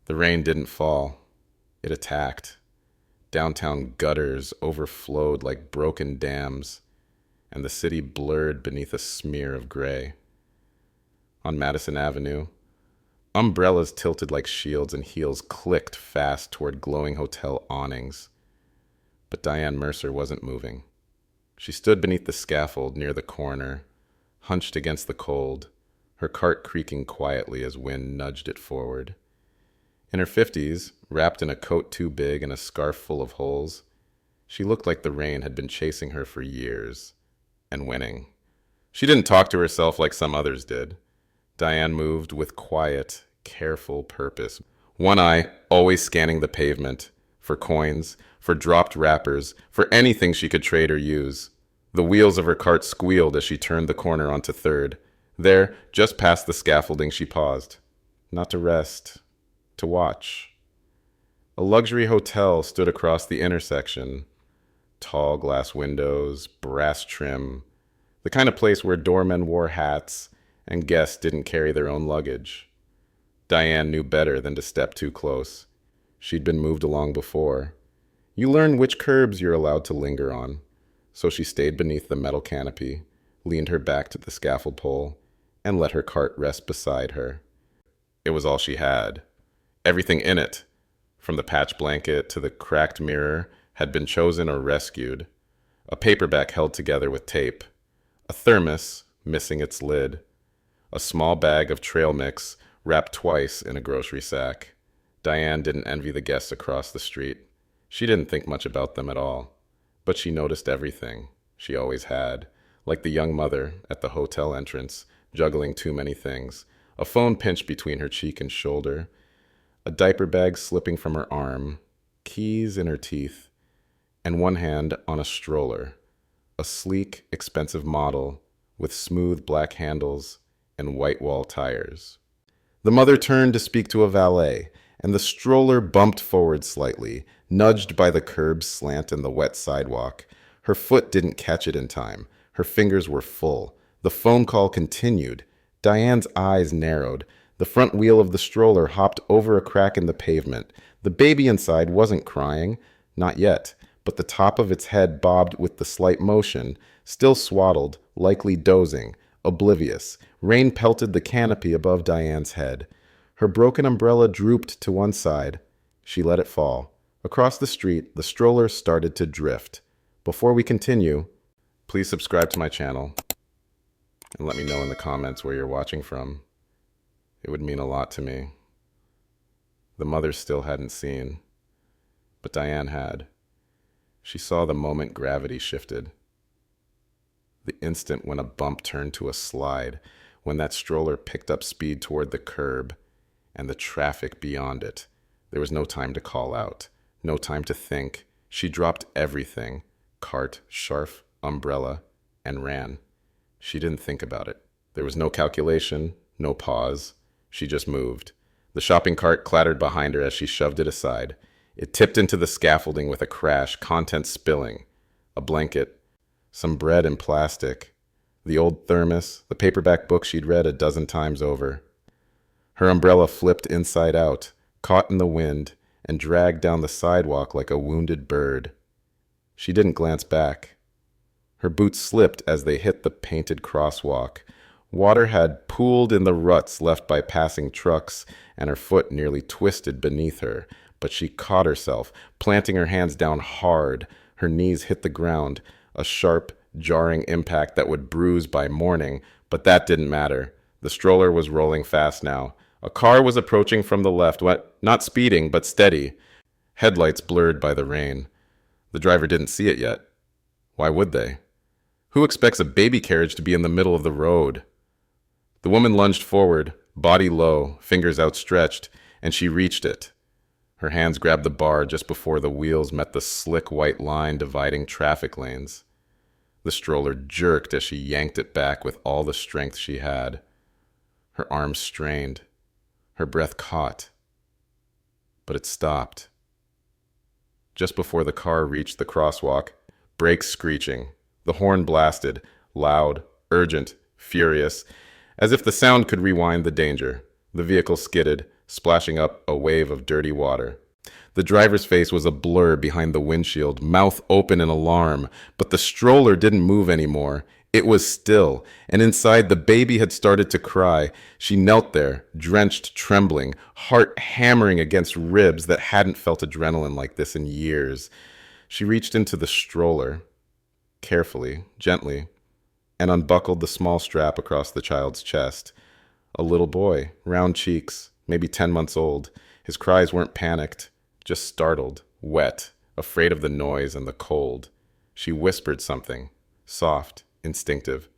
The rain didn't fall. It attacked. Downtown gutters overflowed like broken dams, and the city blurred beneath a smear of gray. On Madison Avenue, umbrellas tilted like shields and heels clicked fast toward glowing hotel awnings. But Diane Mercer wasn't moving. She stood beneath the scaffold near the corner, hunched against the cold, her cart creaking quietly as wind nudged it forward. In her 50s, wrapped in a coat too big and a scarf full of holes, she looked like the rain had been chasing her for years, and winning. She didn't talk to herself like some others did. Diane moved with quiet, careful purpose, one eye always scanning the pavement, for coins, for dropped wrappers, for anything she could trade or use. The wheels of her cart squealed as she turned the corner onto 3rd. There, just past the scaffolding, she paused. Not to rest, to watch. A luxury hotel stood across the intersection. Tall glass windows, brass trim, the kind of place where doormen wore hats and guests didn't carry their own luggage. Diane knew better than to step too close. She'd been moved along before. You learn which curbs you're allowed to linger on. So she stayed beneath the metal canopy, leaned her back to the scaffold pole, and let her cart rest beside her. It was all she had. Everything in it, from the patch blanket to the cracked mirror, had been chosen or rescued. A paperback held together with tape. A thermos, missing its lid. A small bag of trail mix, wrapped twice in a grocery sack. Diane didn't envy the guests across the street. She didn't think much about them at all. But she noticed everything. She always had. Like the young mother at the hotel entrance, juggling too many things. A phone pinched between her cheek and shoulder. A diaper bag slipping from her arm. Keys in her teeth. And one hand on a stroller. A sleek, expensive model with smooth black handles and white wall tires. The mother turned to speak to a valet, and the stroller bumped forward slightly, nudged by the curb's slant and the wet sidewalk. Her foot didn't catch it in time. Her fingers were full. The phone call continued. Diane's eyes narrowed. The front wheel of the stroller hopped over a crack in the pavement. The baby inside wasn't crying, not yet, but the top of its head bobbed with the slight motion, still swaddled, likely dozing, oblivious. Rain pelted the canopy above Diane's head. Her broken umbrella drooped to one side. She let it fall. Across the street, the stroller started to drift. Before we continue, please subscribe to my channel and let me know in the comments where you're watching from. It would mean a lot to me. The mother still hadn't seen, but Diane had. She saw the moment gravity shifted. The instant when a bump turned to a slide, when that stroller picked up speed toward the curb and the traffic beyond it. There was no time to call out, no time to think. She dropped everything, cart, scarf, umbrella, and ran. She didn't think about it. There was no calculation, no pause. She just moved. The shopping cart clattered behind her as she shoved it aside. It tipped into the scaffolding with a crash, contents spilling. A blanket, some bread in plastic, the old thermos, the paperback book she'd read a dozen times over. Her umbrella flipped inside out, caught in the wind, and dragged down the sidewalk like a wounded bird. She didn't glance back. Her boots slipped as they hit the painted crosswalk. Water had pooled in the ruts left by passing trucks, and her foot nearly twisted beneath her. But she caught herself, planting her hands down hard. Her knees hit the ground, a sharp, jarring impact that would bruise by morning, but that didn't matter. The stroller was rolling fast now. A car was approaching from the left, not speeding, but steady, headlights blurred by the rain. The driver didn't see it yet. Why would they? Who expects a baby carriage to be in the middle of the road? The woman lunged forward, body low, fingers outstretched, and she reached it. Her hands grabbed the bar just before the wheels met the slick white line dividing traffic lanes. The stroller jerked as she yanked it back with all the strength she had. Her arms strained. Her breath caught. But it stopped. Just before the car reached the crosswalk, brakes screeching, the horn blasted, loud, urgent, furious, as if the sound could rewind the danger. The vehicle skidded, splashing up a wave of dirty water. The driver's face was a blur behind the windshield, mouth open in alarm, but the stroller didn't move anymore. It was still, and inside the baby had started to cry. She knelt there, drenched, trembling, heart hammering against ribs that hadn't felt adrenaline like this in years. She reached into the stroller, carefully, gently, and unbuckled the small strap across the child's chest. A little boy, round cheeks, maybe 10 months old. His cries weren't panicked, just startled, wet, afraid of the noise and the cold. She whispered something, soft, instinctive,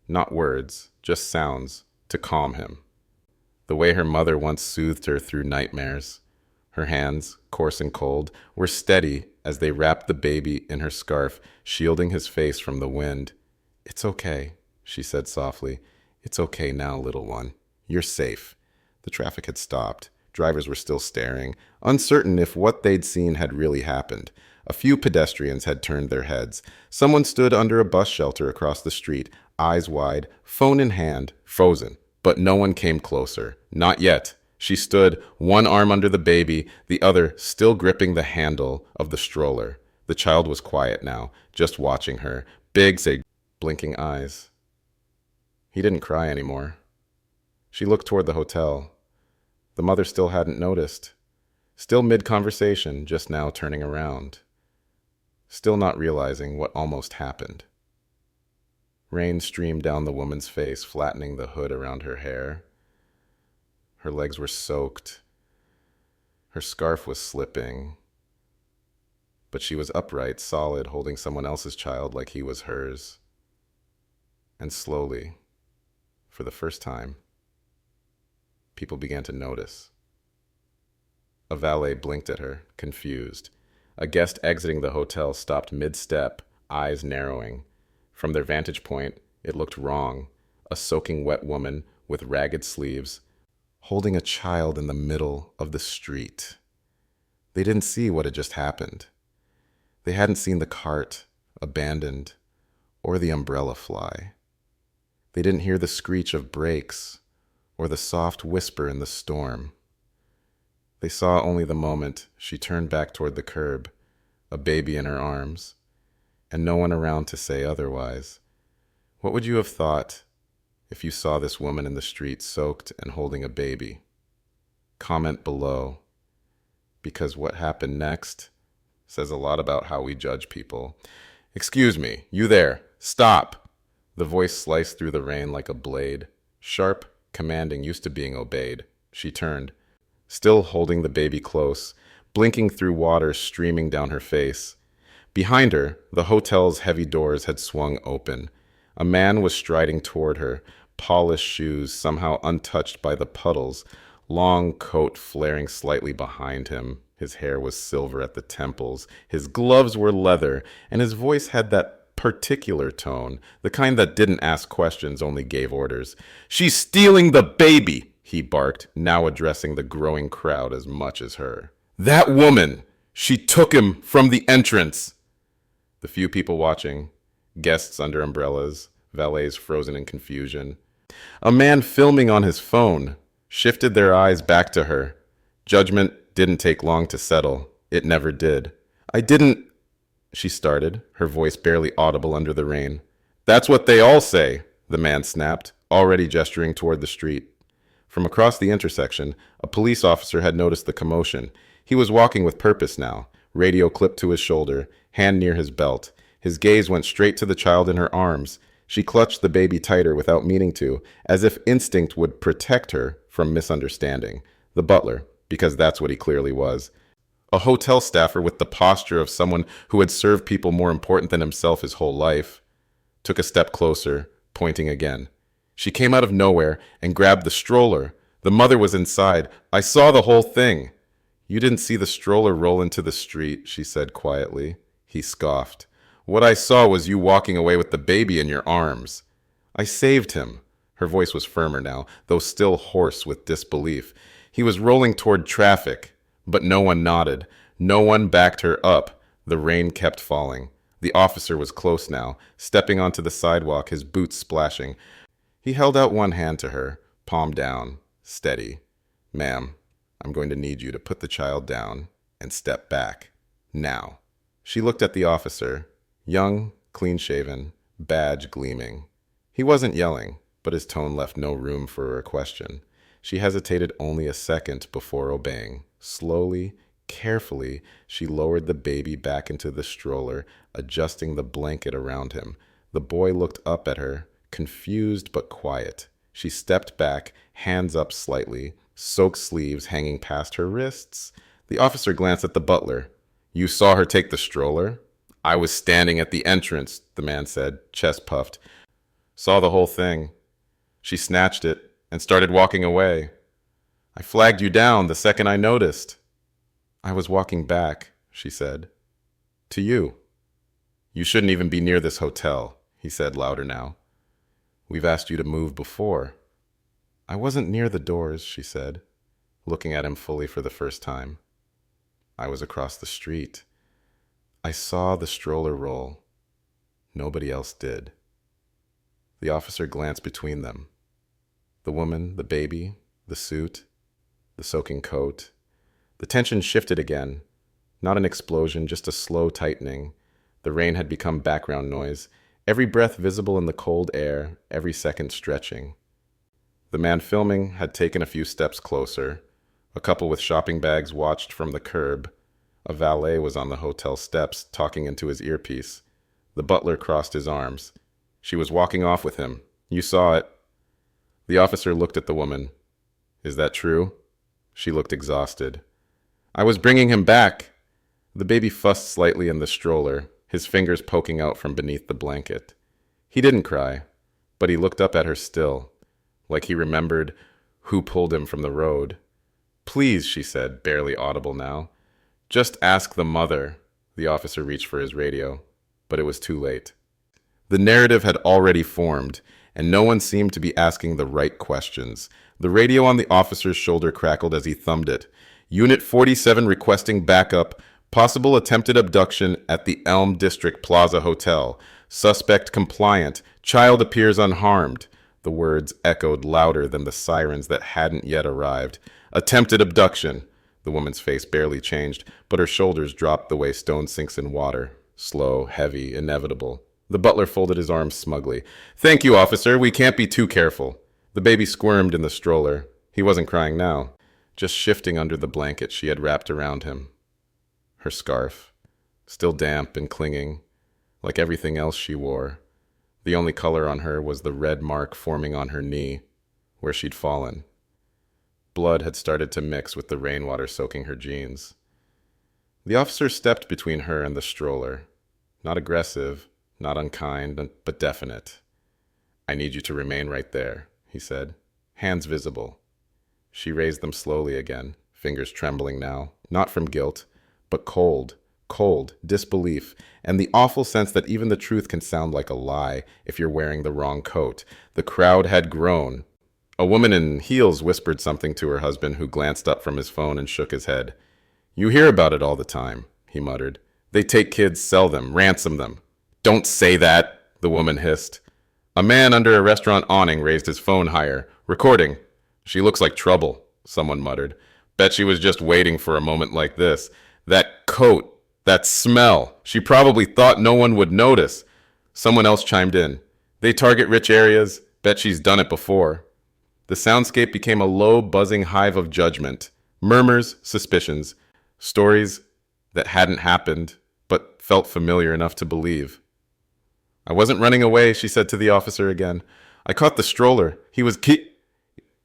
not words, just sounds, to calm him. The way her mother once soothed her through nightmares. Her hands, coarse and cold, were steady as they wrapped the baby in her scarf, shielding his face from the wind. "It's okay," she said softly. "It's okay now, little one. You're safe." The traffic had stopped. Drivers were still staring, uncertain if what they'd seen had really happened. A few pedestrians had turned their heads. Someone stood under a bus shelter across the street, eyes wide, phone in hand, frozen. But no one came closer. Not yet. She stood, one arm under the baby, the other still gripping the handle of the stroller. The child was quiet now, just watching her, big, blinking eyes. He didn't cry anymore. She looked toward the hotel. The mother still hadn't noticed. Still mid-conversation, just now turning around. Still not realizing what almost happened. Rain streamed down the woman's face, flattening the hood around her hair. Her legs were soaked. Her scarf was slipping. But she was upright, solid, holding someone else's child like he was hers. And slowly, for the first time, people began to notice. A valet blinked at her, confused. A guest exiting the hotel stopped mid-step, eyes narrowing. From their vantage point, it looked wrong. A soaking wet woman with ragged sleeves, holding a child in the middle of the street. They didn't see what had just happened. They hadn't seen the cart, abandoned, or the umbrella fly. They didn't hear the screech of brakes or the soft whisper in the storm. They saw only the moment she turned back toward the curb, a baby in her arms, and no one around to say otherwise. What would you have thought if you saw this woman in the street soaked and holding a baby? Comment below, because what happened next says a lot about how we judge people. "Excuse me, you there, stop!" The voice sliced through the rain like a blade, sharp, commanding, used to being obeyed. She turned, still holding the baby close, blinking through water streaming down her face. Behind her, the hotel's heavy doors had swung open. A man was striding toward her, polished shoes somehow untouched by the puddles, long coat flaring slightly behind him. His hair was silver at the temples, his gloves were leather, and his voice had that particular tone, the kind that didn't ask questions, only gave orders. "She's stealing the baby!" he barked, now addressing the growing crowd as much as her. "That woman! She took him from the entrance!" The few people watching, guests under umbrellas, valets frozen in confusion. A man filming on his phone shifted their eyes back to her. Judgment didn't take long to settle. It never did. "I didn't," she started, her voice barely audible under the rain. "That's what they all say," the man snapped, already gesturing toward the street. From across the intersection, a police officer had noticed the commotion. He was walking with purpose now, radio clipped to his shoulder, hand near his belt. His gaze went straight to the child in her arms. She clutched the baby tighter without meaning to, as if instinct would protect her from misunderstanding. The butler, because that's what he clearly was. A hotel staffer with the posture of someone who had served people more important than himself his whole life, took a step closer, pointing again. She came out of nowhere and grabbed the stroller. The mother was inside. "I saw the whole thing." "You didn't see the stroller roll into the street," she said quietly. He scoffed. "What I saw was you walking away with the baby in your arms." "I saved him." Her voice was firmer now, though still hoarse with disbelief. He was rolling toward traffic, but no one nodded. No one backed her up. The rain kept falling. The officer was close now, stepping onto the sidewalk, his boots splashing. He held out one hand to her, palm down, steady. "Ma'am, I'm going to need you to put the child down and step back. Now." She looked at the officer, young, clean-shaven, badge gleaming. He wasn't yelling, but his tone left no room for a question. She hesitated only a second before obeying. Slowly, carefully, she lowered the baby back into the stroller, adjusting the blanket around him. The boy looked up at her, confused but quiet. She stepped back, hands up slightly, soaked sleeves hanging past her wrists. The officer glanced at the butler. "You saw her take the stroller?" "I was standing at the entrance," the man said, chest puffed. "Saw the whole thing." She snatched it and started walking away. "I flagged you down the second I noticed." "I was walking back," she said. "To you." "You shouldn't even be near this hotel," he said louder now. "We've asked you to move before." "I wasn't near the doors," she said, looking at him fully for the first time. "I was across the street. I saw the stroller roll. Nobody else did." The officer glanced between them. The woman, the baby, the suit, the soaking coat. The tension shifted again. Not an explosion, just a slow tightening. The rain had become background noise, every breath visible in the cold air, every second stretching. The man filming had taken a few steps closer. A couple with shopping bags watched from the curb. A valet was on the hotel steps, talking into his earpiece. The butler crossed his arms. "She was walking off with him. You saw it." The officer looked at the woman. "Is that true?" She looked exhausted. "I was bringing him back." The baby fussed slightly in the stroller, his fingers poking out from beneath the blanket. He didn't cry, but he looked up at her still, like he remembered who pulled him from the road. "Please," she said, barely audible now. "Just ask the mother." The officer reached for his radio, but it was too late. The narrative had already formed, and no one seemed to be asking the right questions. The radio on the officer's shoulder crackled as he thumbed it. "Unit 47 requesting backup. Possible attempted abduction at the Elm District Plaza Hotel. Suspect compliant. Child appears unharmed." The words echoed louder than the sirens that hadn't yet arrived. "Attempted abduction." The woman's face barely changed, but her shoulders dropped the way stone sinks in water. Slow, heavy, inevitable. The butler folded his arms smugly. "Thank you, officer. We can't be too careful." The baby squirmed in the stroller. He wasn't crying now, just shifting under the blanket she had wrapped around him. Her scarf, still damp and clinging, like everything else she wore. The only color on her was the red mark forming on her knee, where she'd fallen. Blood had started to mix with the rainwater soaking her jeans. The officer stepped between her and the stroller. Not aggressive, not unkind, but definite. "I need you to remain right there," he said, hands visible. She raised them slowly again, fingers trembling now, not from guilt, but cold disbelief, and the awful sense that even the truth can sound like a lie if you're wearing the wrong coat. The crowd had grown. A woman in heels whispered something to her husband, who glanced up from his phone and shook his head. "You hear about it all the time," he muttered. "They take kids, sell them, ransom them." "Don't say that," the woman hissed. A man under a restaurant awning raised his phone higher. "Recording." "She looks like trouble," someone muttered. "Bet she was just waiting for a moment like this. That coat, that smell. She probably thought no one would notice." Someone else chimed in. "They target rich areas. Bet she's done it before." The soundscape became a low, buzzing hive of judgment. Murmurs, suspicions, stories that hadn't happened, but felt familiar enough to believe. "I wasn't running away," she said to the officer again. "I caught the stroller. He was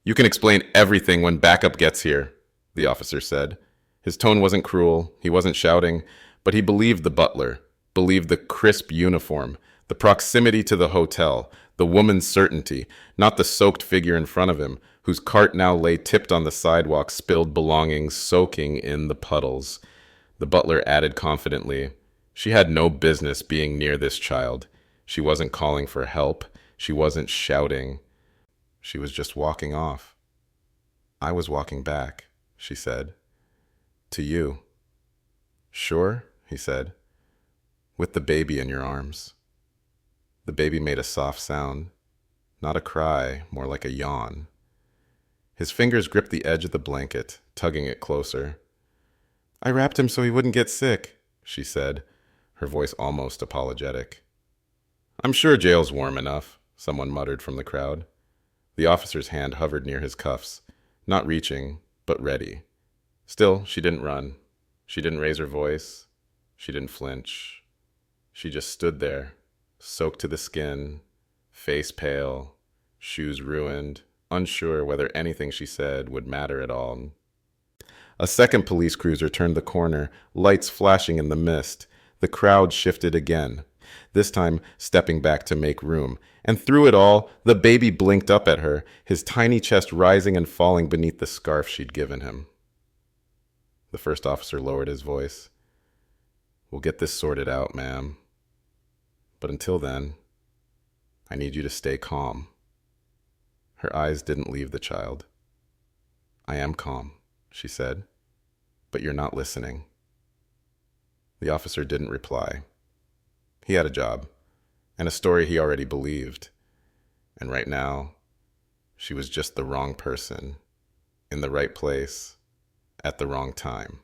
"You can explain everything when backup gets here," the officer said. His tone wasn't cruel, he wasn't shouting, but he believed the butler, believed the crisp uniform, the proximity to the hotel, the woman's certainty, not the soaked figure in front of him, whose cart now lay tipped on the sidewalk, spilled belongings soaking in the puddles. The butler added confidently, "She had no business being near this child. She wasn't calling for help. She wasn't shouting. She was just walking off." "I was walking back," she said. "To you." "Sure," he said, "with the baby in your arms." The baby made a soft sound, not a cry, more like a yawn. His fingers gripped the edge of the blanket, tugging it closer. "I wrapped him so he wouldn't get sick," she said, her voice almost apologetic. "I'm sure jail's warm enough," someone muttered from the crowd. The officer's hand hovered near his cuffs, not reaching, but ready. Still, she didn't run. She didn't raise her voice. She didn't flinch. She just stood there, soaked to the skin, face pale, shoes ruined, unsure whether anything she said would matter at all. A second police cruiser turned the corner, lights flashing in the mist. The crowd shifted again, this time stepping back to make room. And through it all, the baby blinked up at her, his tiny chest rising and falling beneath the scarf she'd given him. The first officer lowered his voice. "We'll get this sorted out, ma'am. But until then, I need you to stay calm." Her eyes didn't leave the child. "I am calm," she said, "but you're not listening." The officer didn't reply. He had a job, and a story he already believed. And right now, she was just the wrong person, in the right place, at the wrong time.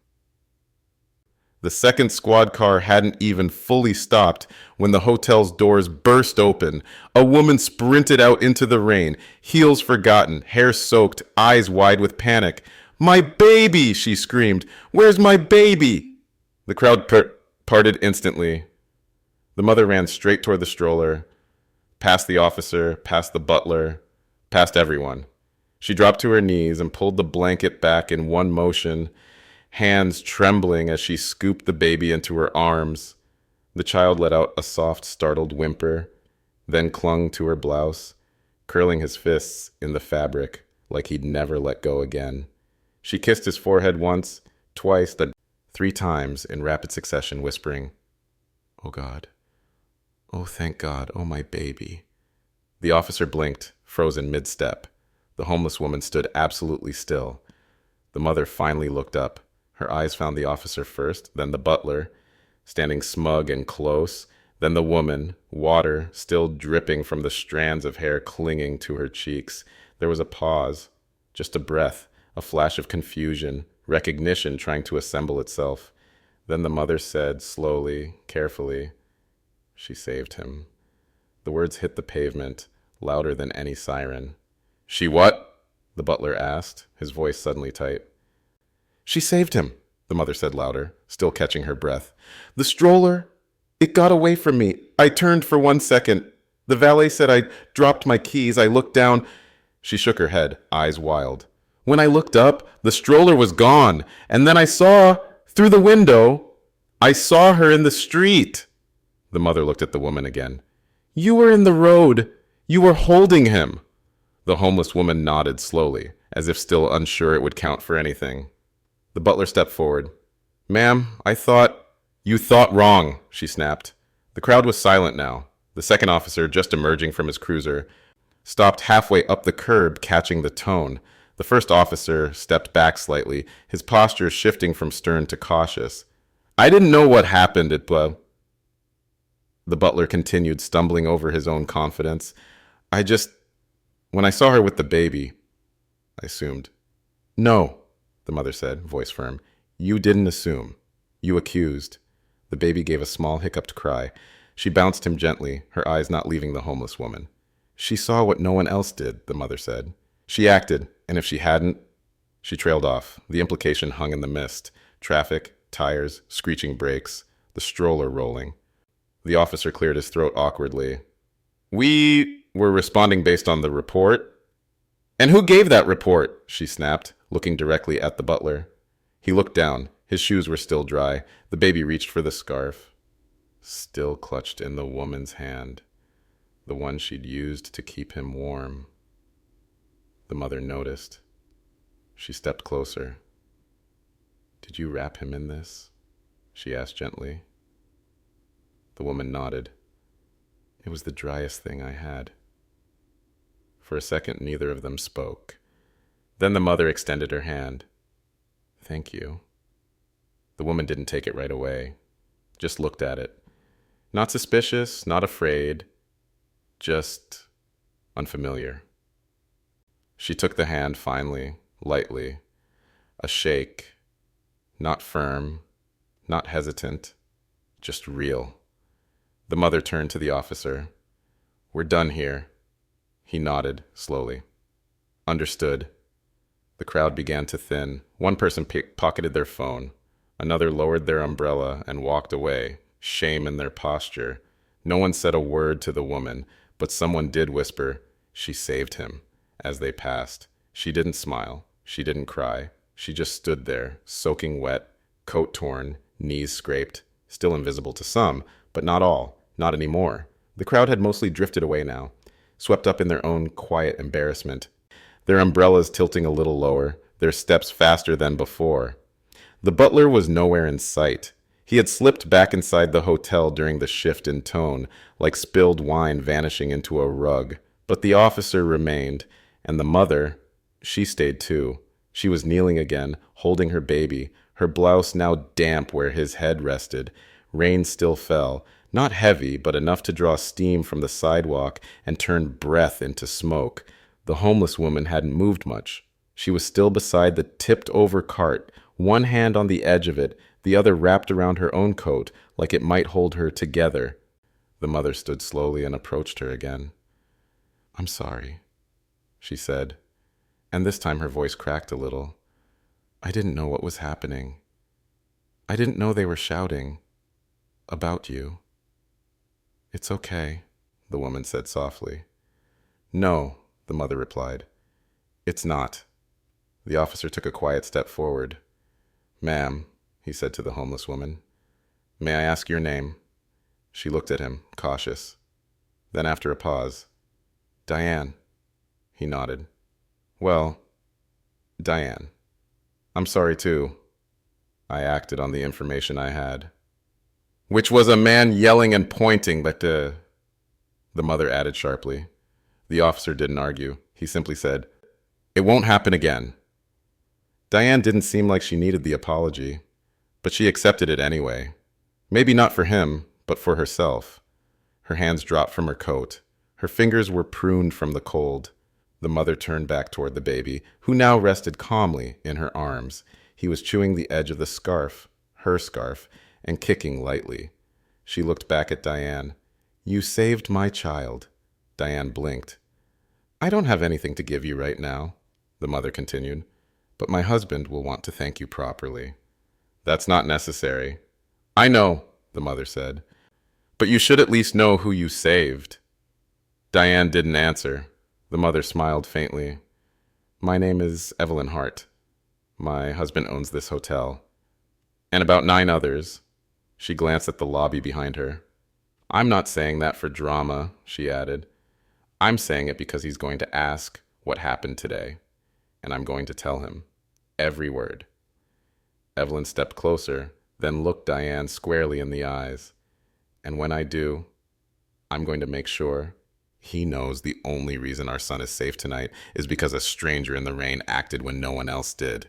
The second squad car hadn't even fully stopped when the hotel's doors burst open. A woman sprinted out into the rain, heels forgotten, hair soaked, eyes wide with panic. "My baby!" she screamed. "Where's my baby?" The crowd parted instantly. The mother ran straight toward the stroller, past the officer, past the butler, past everyone. She dropped to her knees and pulled the blanket back in one motion, hands trembling as she scooped the baby into her arms. The child let out a soft, startled whimper, then clung to her blouse, curling his fists in the fabric like he'd never let go again. She kissed his forehead once, twice, then 3 times in rapid succession, whispering, "Oh God. Oh, thank God. Oh, my baby." The officer blinked, frozen mid-step. The homeless woman stood absolutely still. The mother finally looked up. Her eyes found the officer first, then the butler, standing smug and close, then the woman, water still dripping from the strands of hair clinging to her cheeks. There was a pause, just a breath, a flash of confusion, recognition trying to assemble itself. Then the mother said, slowly, carefully, "She saved him." The words hit the pavement, louder than any siren. "She what?" the butler asked, his voice suddenly tight. "She saved him," the mother said louder, still catching her breath. "The stroller, it got away from me. I turned for 1 second. The valet said I'd dropped my keys. I looked down." She shook her head, eyes wild. "When I looked up, the stroller was gone. And then I saw, through the window, I saw her in the street." The mother looked at the woman again. "You were in the road. You were holding him." The homeless woman nodded slowly, as if still unsure it would count for anything. The butler stepped forward. "Ma'am, You thought wrong," she snapped. The crowd was silent now. The second officer, just emerging from his cruiser, stopped halfway up the curb, catching the tone. The first officer stepped back slightly, his posture shifting from stern to cautious. "I didn't know what happened at The butler continued, stumbling over his own confidence. When I saw her with the baby, I assumed." "No," the mother said, voice firm. "You didn't assume. You accused." The baby gave a small hiccuped cry. She bounced him gently, her eyes not leaving the homeless woman. "She saw what no one else did," the mother said. "She acted, and if she hadn't..." She trailed off. The implication hung in the mist. Traffic, tires, screeching brakes, the stroller rolling. The officer cleared his throat awkwardly. "We were responding based on the report." "And who gave that report?" she snapped, looking directly at the butler. He looked down. His shoes were still dry. The baby reached for the scarf, still clutched in the woman's hand, the one she'd used to keep him warm. The mother noticed. She stepped closer. "Did you wrap him in this?" she asked gently. The woman nodded. "It was the driest thing I had." For a second, neither of them spoke. Then the mother extended her hand. "Thank you." The woman didn't take it right away, just looked at it. Not suspicious, not afraid, just unfamiliar. She took the hand finally, lightly. A shake, not firm, not hesitant, just real. The mother turned to the officer. "We're done here." He nodded, slowly. "Understood." The crowd began to thin. One person pocketed their phone. Another lowered their umbrella and walked away, shame in their posture. No one said a word to the woman, but someone did whisper, "She saved him," as they passed. She didn't smile. She didn't cry. She just stood there, soaking wet, coat torn, knees scraped, still invisible to some, but not all, not anymore. The crowd had mostly drifted away now, swept up in their own quiet embarrassment, their umbrellas tilting a little lower, their steps faster than before. The butler was nowhere in sight. He had slipped back inside the hotel during the shift in tone, like spilled wine vanishing into a rug. But the officer remained, and the mother, she stayed too. She was kneeling again, holding her baby, her blouse now damp where his head rested. Rain still fell, not heavy, but enough to draw steam from the sidewalk and turn breath into smoke. The homeless woman hadn't moved much. She was still beside the tipped-over cart, one hand on the edge of it, the other wrapped around her own coat, like it might hold her together. The mother stood slowly and approached her again. "I'm sorry," she said, and this time her voice cracked a little. "I didn't know what was happening. I didn't know they were shouting about you." "It's okay," the woman said softly. "No," the mother replied. "It's not." The officer took a quiet step forward. "Ma'am," he said to the homeless woman, "may I ask your name?" She looked at him, cautious. Then after a pause, "Diane." He nodded. "Well, Diane. I'm sorry too. I acted on the information I had." "Which was a man yelling and pointing, but the mother added sharply. The officer didn't argue. He simply said, "It won't happen again." Diane didn't seem like she needed the apology, but she accepted it anyway. Maybe not for him, but for herself. Her hands dropped from her coat. Her fingers were pruned from the cold. The mother turned back toward the baby, who now rested calmly in her arms. He was chewing the edge of the scarf, her scarf, and kicking lightly. She looked back at Diane. "You saved my child." Diane blinked. "I don't have anything to give you right now," the mother continued, "but my husband will want to thank you properly." "That's not necessary." "I know," the mother said, "but you should at least know who you saved." Diane didn't answer. The mother smiled faintly. "My name is Evelyn Hart. My husband owns this hotel. And about 9 others." She glanced at the lobby behind her. "I'm not saying that for drama," she added. "I'm saying it because he's going to ask what happened today, and I'm going to tell him. Every word." Evelyn stepped closer, then looked Diane squarely in the eyes. "And when I do, I'm going to make sure he knows the only reason our son is safe tonight is because a stranger in the rain acted when no one else did."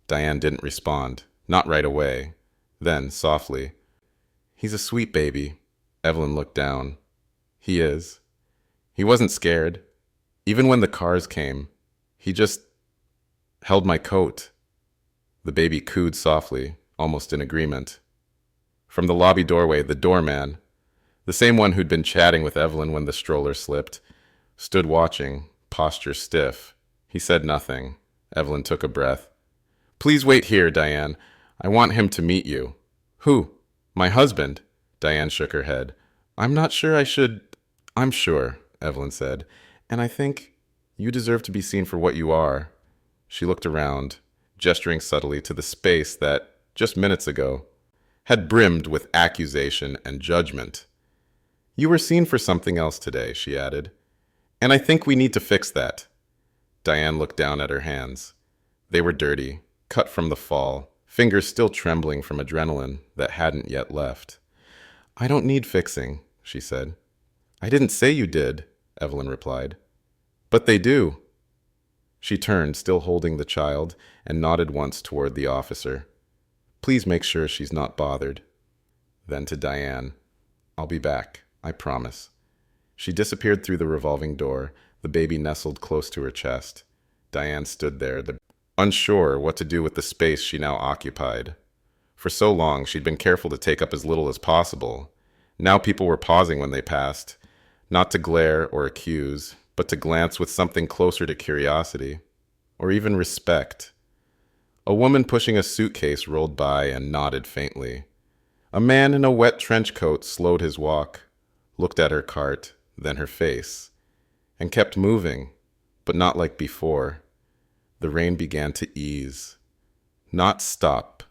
Diane didn't respond, not right away. Then, softly, "He's a sweet baby." Evelyn looked down. "He is. He wasn't scared. Even when the cars came, he just held my coat." The baby cooed softly, almost in agreement. From the lobby doorway, the doorman, the same one who'd been chatting with Evelyn when the stroller slipped, stood watching, posture stiff. He said nothing. Evelyn took a breath. "Please wait here, Diane. I want him to meet you." "Who?" "My husband." Diane shook her head. "I'm not sure I should." "I'm sure," Evelyn said. "And I think you deserve to be seen for what you are." She looked around, gesturing subtly to the space that, just minutes ago, had brimmed with accusation and judgment. "You were seen for something else today," she added. "And I think we need to fix that." Diane looked down at her hands. They were dirty, cut from the fall, fingers still trembling from adrenaline that hadn't yet left. "I don't need fixing," she said. "I didn't say you did," Evelyn replied. "But they do." She turned, still holding the child, and nodded once toward the officer. "Please make sure she's not bothered." Then to Diane, "I'll be back, I promise." She disappeared through the revolving door, the baby nestled close to her chest. Diane stood there, the unsure what to do with the space she now occupied. For so long, she'd been careful to take up as little as possible. Now people were pausing when they passed, not to glare or accuse, but to glance with something closer to curiosity, or even respect. A woman pushing a suitcase rolled by and nodded faintly. A man in a wet trench coat slowed his walk, looked at her cart, then her face, and kept moving, but not like before. The rain began to ease, not stop,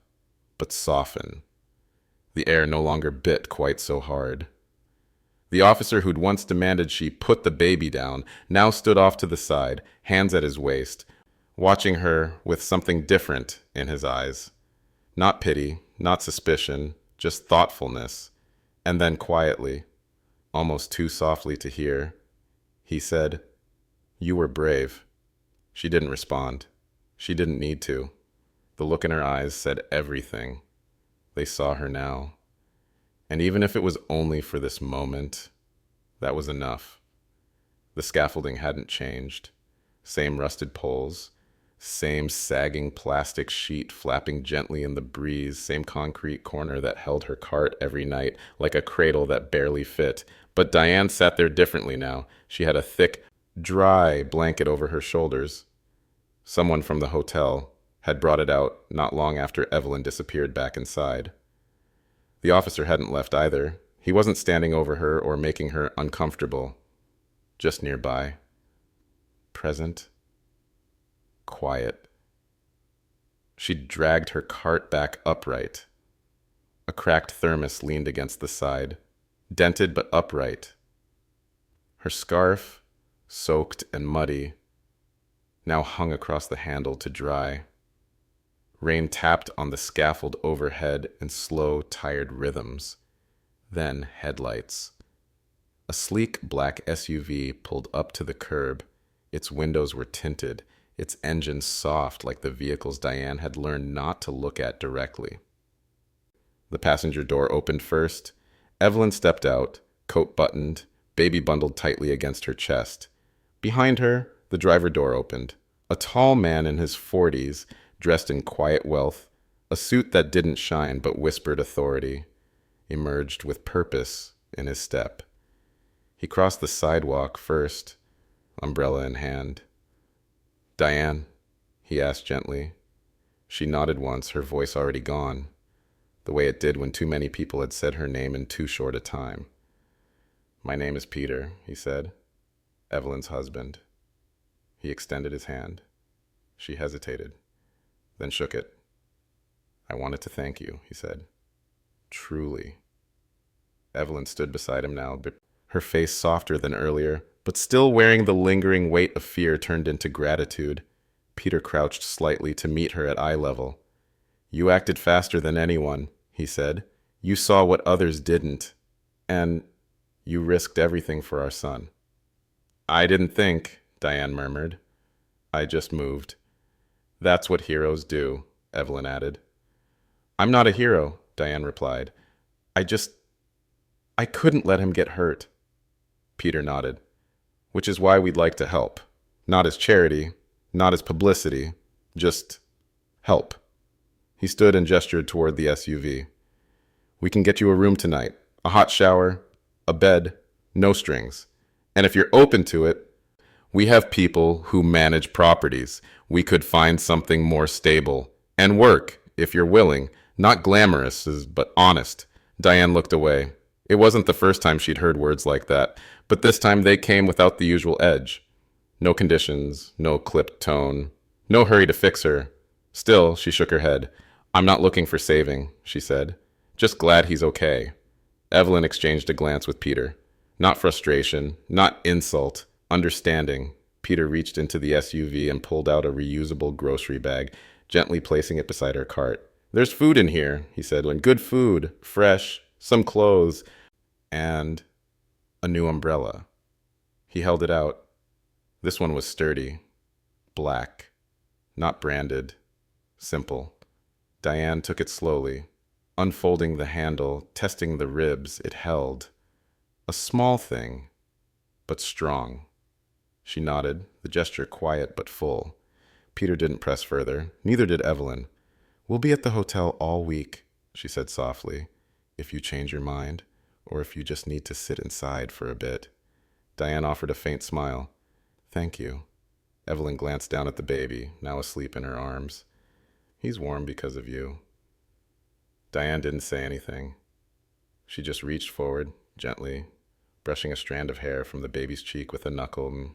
but soften. The air no longer bit quite so hard. The officer who'd once demanded she put the baby down now stood off to the side, hands at his waist, watching her with something different in his eyes. Not pity, not suspicion, just thoughtfulness. And then quietly, almost too softly to hear, he said, "You were brave." She didn't respond. She didn't need to. The look in her eyes said everything. They saw her now. And even if it was only for this moment, that was enough. The scaffolding hadn't changed. Same rusted poles, same sagging plastic sheet flapping gently in the breeze, same concrete corner that held her cart every night like a cradle that barely fit. But Diane sat there differently now. She had a thick, dry blanket over her shoulders. Someone from the hotel had brought it out not long after Evelyn disappeared back inside. The officer hadn't left either. He wasn't standing over her or making her uncomfortable. Just nearby. Present. Quiet. She dragged her cart back upright. A cracked thermos leaned against the side, dented but upright. Her scarf, soaked and muddy, now hung across the handle to dry. Rain tapped on the scaffold overhead in slow, tired rhythms. Then headlights. A sleek black SUV pulled up to the curb. Its windows were tinted, its engine soft like the vehicles Diane had learned not to look at directly. The passenger door opened first. Evelyn stepped out, coat buttoned, baby bundled tightly against her chest. Behind her, the driver door opened. A tall man in his 40s, dressed in quiet wealth, a suit that didn't shine but whispered authority, emerged with purpose in his step. He crossed the sidewalk first, umbrella in hand. "Diane?" he asked gently. She nodded once, her voice already gone, the way it did when too many people had said her name in too short a time. "My name is Peter," he said. "Evelyn's husband." He extended his hand. She hesitated, then shook it. "I wanted to thank you," he said. "Truly." Evelyn stood beside him now, her face softer than earlier, but still wearing the lingering weight of fear turned into gratitude. Peter crouched slightly to meet her at eye level. "You acted faster than anyone," he said. "You saw what others didn't. And you risked everything for our son." "I didn't think," Diane murmured. "I just moved." "That's what heroes do," Evelyn added. "I'm not a hero," Diane replied. I couldn't let him get hurt." Peter nodded. "Which is why we'd like to help. Not as charity, not as publicity, just help." He stood and gestured toward the SUV. "We can get you a room tonight, a hot shower, a bed, no strings. And if you're open to it, we have people who manage properties. We could find something more stable. And work, if you're willing. Not glamorous, but honest." Diane looked away. It wasn't the first time she'd heard words like that, but this time they came without the usual edge. No conditions, no clipped tone, no hurry to fix her. Still, she shook her head. "I'm not looking for saving," she said. "Just glad he's okay." Evelyn exchanged a glance with Peter. Not frustration, not insult, understanding. Peter reached into the SUV and pulled out a reusable grocery bag, gently placing it beside her cart. "There's food in here," he said, "and good food, fresh, some clothes, and a new umbrella." He held it out. This one was sturdy, black, not branded, simple. Diane took it slowly, unfolding the handle, testing the ribs it held. A small thing, but strong. She nodded, the gesture quiet but full. Peter didn't press further. Neither did Evelyn. "We'll be at the hotel all week," she said softly, "if you change your mind, or if you just need to sit inside for a bit." Diane offered a faint smile. "Thank you." Evelyn glanced down at the baby, now asleep in her arms. "He's warm because of you." Diane didn't say anything. She just reached forward, gently, brushing a strand of hair from the baby's cheek with a knuckle.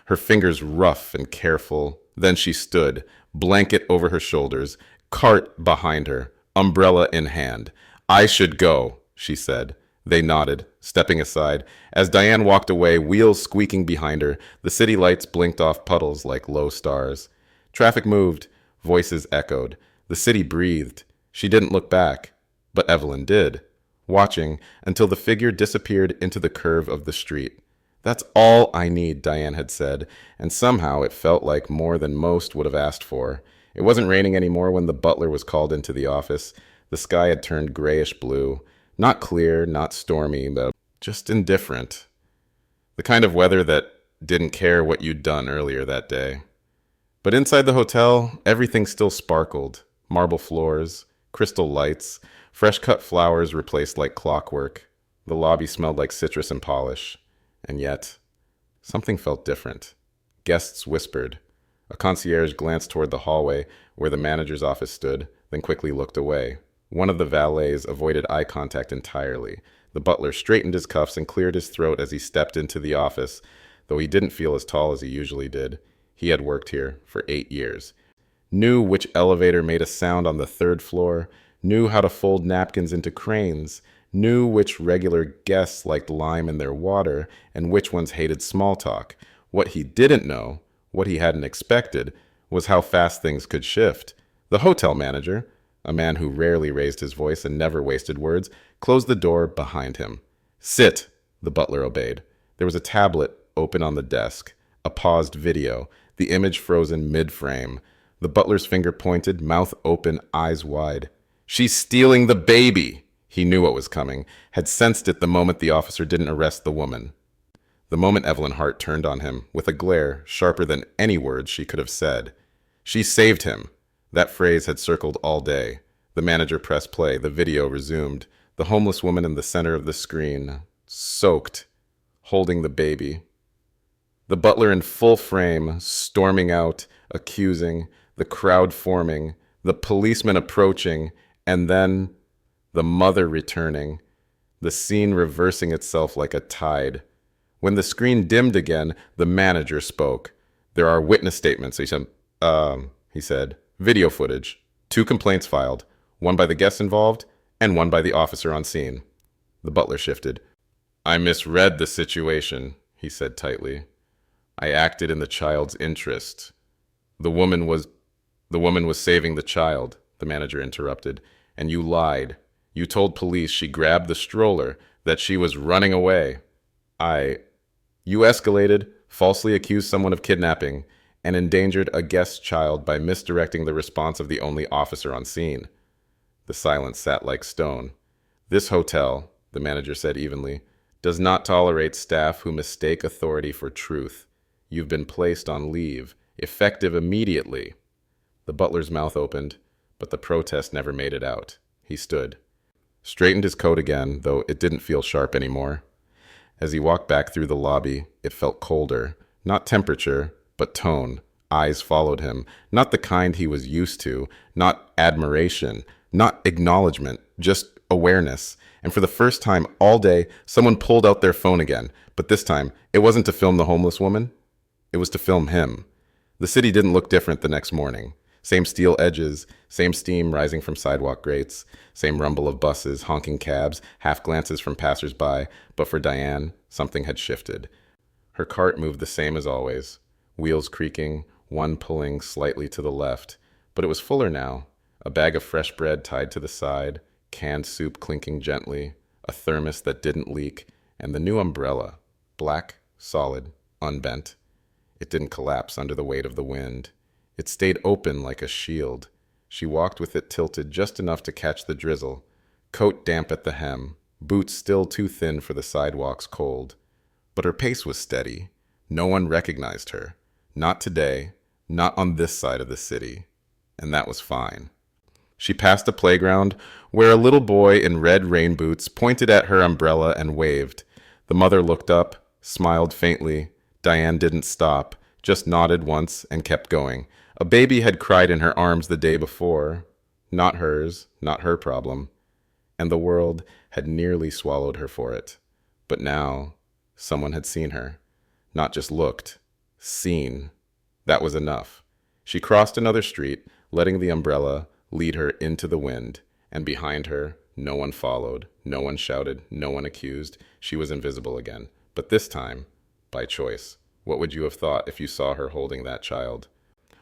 Her fingers rough and careful. Then she stood, blanket over her shoulders, cart behind her, umbrella in hand. "I should go," she said. They nodded, stepping aside. As Diane walked away, wheels squeaking behind her, the city lights blinked off puddles like low stars. Traffic moved. Voices echoed. The city breathed. She didn't look back, but Evelyn did, watching until the figure disappeared into the curve of the street. "That's all I need," Diane had said, and somehow it felt like more than most would have asked for. It wasn't raining anymore when the butler was called into the office. The sky had turned grayish blue. Not clear, not stormy, but just indifferent. The kind of weather that didn't care what you'd done earlier that day. But inside the hotel, everything still sparkled. Marble floors, crystal lights, fresh-cut flowers replaced like clockwork. The lobby smelled like citrus and polish. And yet, something felt different. Guests whispered. A concierge glanced toward the hallway where the manager's office stood, then quickly looked away. One of the valets avoided eye contact entirely. The butler straightened his cuffs and cleared his throat as he stepped into the office, though he didn't feel as tall as he usually did. He had worked here for 8 years. Knew which elevator made a sound on the 3rd floor, knew how to fold napkins into cranes, knew which regular guests liked lime in their water and which ones hated small talk. What he didn't know, what he hadn't expected, was how fast things could shift. The hotel manager, a man who rarely raised his voice and never wasted words, closed the door behind him. "Sit," the butler obeyed. There was a tablet open on the desk, a paused video, the image frozen mid-frame. The butler's finger pointed, mouth open, eyes wide. "She's stealing the baby!" He knew what was coming, had sensed it the moment the officer didn't arrest the woman. The moment Evelyn Hart turned on him, with a glare sharper than any words she could have said. She saved him. That phrase had circled all day. The manager pressed play. The video resumed. The homeless woman in the center of the screen, soaked, holding the baby. The butler in full frame, storming out, accusing, the crowd forming, the policeman approaching, and then the mother returning, the scene reversing itself like a tide. When the screen dimmed again, the manager spoke. "There are witness statements," he said. "Video footage. 2 complaints filed, one by the guests involved and one by the officer on scene." The butler shifted. "I misread the situation," he said tightly. "I acted in the child's interest. The woman was saving the child," the manager interrupted. "And you lied. You told police she grabbed the stroller, that she was running away. You escalated, falsely accused someone of kidnapping, and endangered a guest's child by misdirecting the response of the only officer on scene." The silence sat like stone. "This hotel," the manager said evenly, "does not tolerate staff who mistake authority for truth. You've been placed on leave, effective immediately." The butler's mouth opened, but the protest never made it out. He stood, straightened his coat again, though it didn't feel sharp anymore. As he walked back through the lobby, it felt colder. Not temperature, but tone. Eyes followed him. Not the kind he was used to. Not admiration. Not acknowledgement. Just awareness. And for the first time all day, someone pulled out their phone again. But this time, it wasn't to film the homeless woman. It was to film him. The city didn't look different the next morning. Same steel edges, same steam rising from sidewalk grates, same rumble of buses, honking cabs, half glances from passers-by. But for Diane, something had shifted. Her cart moved the same as always, wheels creaking, one pulling slightly to the left. But it was fuller now, a bag of fresh bread tied to the side, canned soup clinking gently, a thermos that didn't leak, and the new umbrella, black, solid, unbent. It didn't collapse under the weight of the wind. It stayed open like a shield. She walked with it tilted just enough to catch the drizzle, coat damp at the hem, boots still too thin for the sidewalk's cold. But her pace was steady. No one recognized her. Not today, Not on this side of the city. And that was fine. She passed a playground where a little boy in red rain boots pointed at her umbrella and waved. The mother looked up, smiled faintly. Diane didn't stop, just nodded once and kept going. A baby had cried in her arms the day before. Not hers, not her problem. And the world had nearly swallowed her for it. But now, someone had seen her. Not just looked, seen. That was enough. She crossed another street, letting the umbrella lead her into the wind, and behind her, no one followed, no one shouted, no one accused. She was invisible again, but this time, by choice. What would you have thought if you saw her holding that child?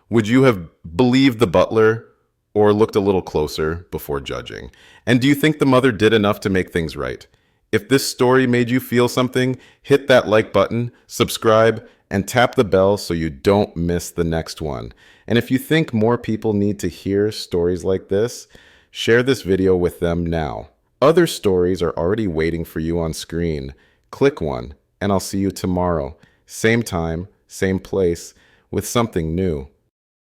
Would you have believed the butler or looked a little closer before judging? And do you think the mother did enough to make things right? If this story made you feel something, hit that like button, subscribe, and tap the bell so you don't miss the next one. And if you think more people need to hear stories like this, share this video with them now. Other stories are already waiting for you on screen. Click one, and I'll see you tomorrow. Same time, same place, with something new.